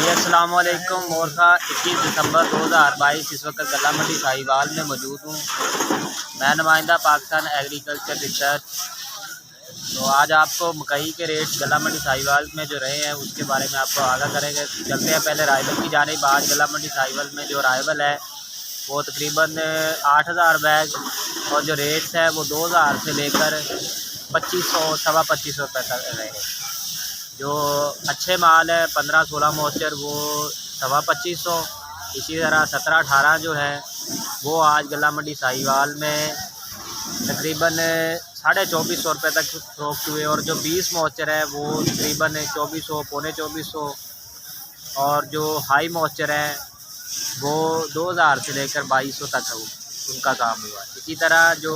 जी अस्सलाम वालेकुम। मोरखा 21 दिसंबर 2022 इस वक्त गला मंडी साहिवाल में मौजूद हूँ। मैं नुमाइंदा पाकिस्तान एग्रीकल्चर रिसर्च। तो आज आपको मकई के रेट गला मंडी साहिवाल में जो रहे हैं उसके बारे में आपको आगाह करेंगे। चलते हैं पहले राइवल की जानिब। आज गला मंडी साहिवाल में जो राइवल है वो तकरीबन 8000 बैग और जो रेट्स है वो 2000 से लेकर 2500 सवा 2500 रुपये तक रहे। जो अच्छे माल है 15-16 मॉइस्चर वो सवा 2500। इसी तरह 17-18 जो है वो आज गला मंडी साहिवाल में तकरीबन 2450 रुपये तक फरोख्त हुए। और जो 20 मॉइस्चर है वो तकरीबन 2400 पौने 2400। और जो हाई मॉइस्चर है वो 2000 से लेकर 2200 तक उनका काम हुआ। इसी तरह जो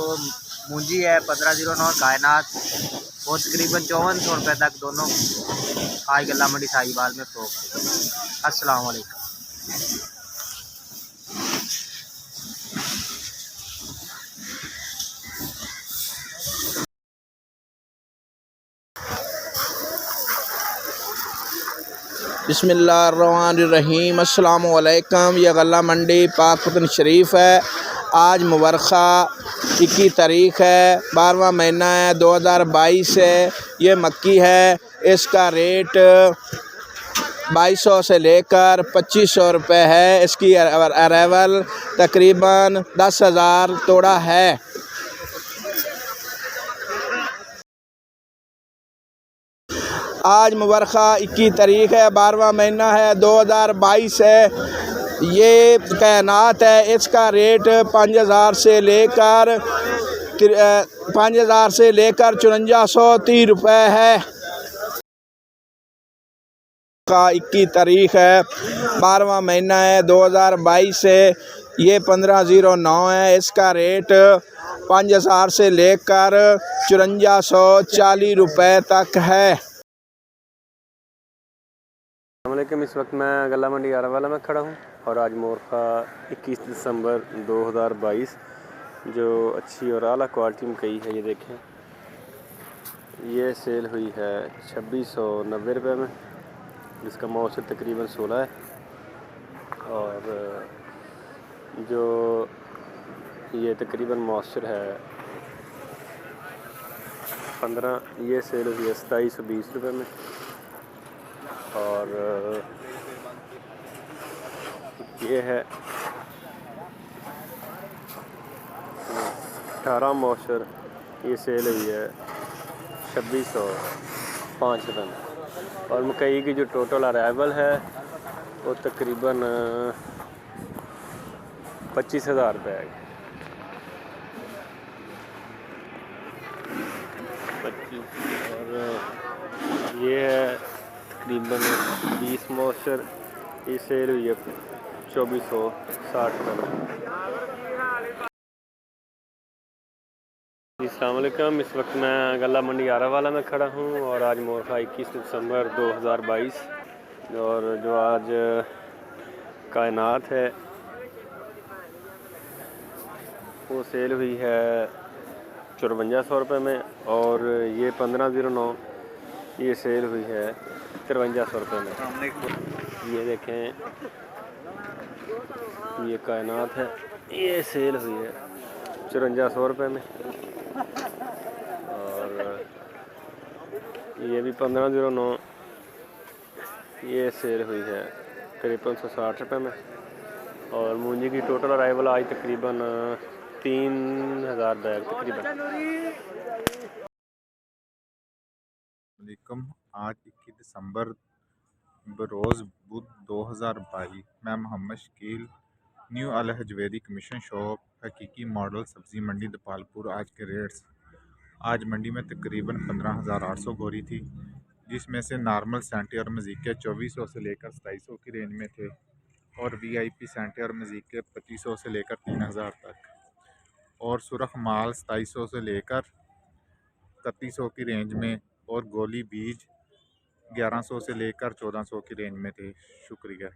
मूंजी है 1509 कायनात वो तकरीबन 5400 रुपये तक दोनों आज गला मंडी साहिवाल में फरोख्त हुए। अस्सलाम वालेकुम। बिस्मिल्लाहिर्रहमानिर्रहीम। अस्सलाम वालेकुम। यह गला मंडी पाकपतन शरीफ है। आज मुबरखा 21 तारीख़ है, 12वां महीना है, 2022 है। ये मक्की है, इसका रेट 2200 से लेकर 2500 रुपये है। इसकी अराइवल तकरीबन 10,000 तोड़ा है। आज मुबरखा 21 तारीख़ है, 12वां महीना है, 2022 है। ये कायनात है, इसका रेट 5000 से लेकर 5430 रुपये है। का 21 तारीख़ है, 12वां महीना है, 2022 है। ये 1509 है। इसका रेट 5000 से लेकर 5440 रुपये तक है। अस्सलामुअलैकुम। इस वक्त मैं गला मंडी आरावाला में खड़ा हूँ और आज मोरखा 21 दिसंबर 2022 जो अच्छी और आला क्वालिटी मकई है, ये देखें, ये सेल हुई है 2690 रुपये में, जिसका मौसम तकरीबन 16 है। और जो ये तकरीबन मॉइस्चर है 15, ये सेल हुई है 2720 रुपये में। और ये है 18 मॉइस्चर, ये सेल हुई है 2605 रुपये में। और मकई की जो टोटल अराइवल है वो तकरीबन 25,000 बैग 25। और ये है तकरीबन 20 मॉइस्चर, ये सेल हुई है 2460 रुपये में। अस्सलाम वालेकुम। इस वक्त मैं गला मंडी आरावाला में खड़ा हूँ और आज मोरखा 21 दिसंबर 2022 और जो आज कायनात है वो सेल हुई है 5400 रुपये में। और ये 1509 ये सेल हुई है 5300 रुपये में। ये देखें, ये कायनात है, ये सेल हुई है 5400 रुपये में। और ये भी 1509 ये सेल हुई है 5360 रुपये में। और मूंजी की टोटल अराइवल आज तकरीबन 3000 बैग तकरीबन। आज 21 दिसंबर बरोज़ बुध 2022 मैं मोहम्मद शकील, न्यू अल हजवेरी कमीशन शॉप, हकीकी मॉडल सब्ज़ी मंडी दपालपुर। आज के रेट्स, आज मंडी में तकरीबन 15,800 बोरी थी, जिसमें से नॉर्मल सेंटे और मज़ीके 2400 से लेकर 2700 की रेंज में थे। और वीआईपी सेंटे और मज़ीके 2500 से लेकर 3000 तक। और सुरख माल 2700 से लेकर 3100 की रेंज में। और गोली बीज 1100 से लेकर 1400 की रेंज में थे। शुक्रिया।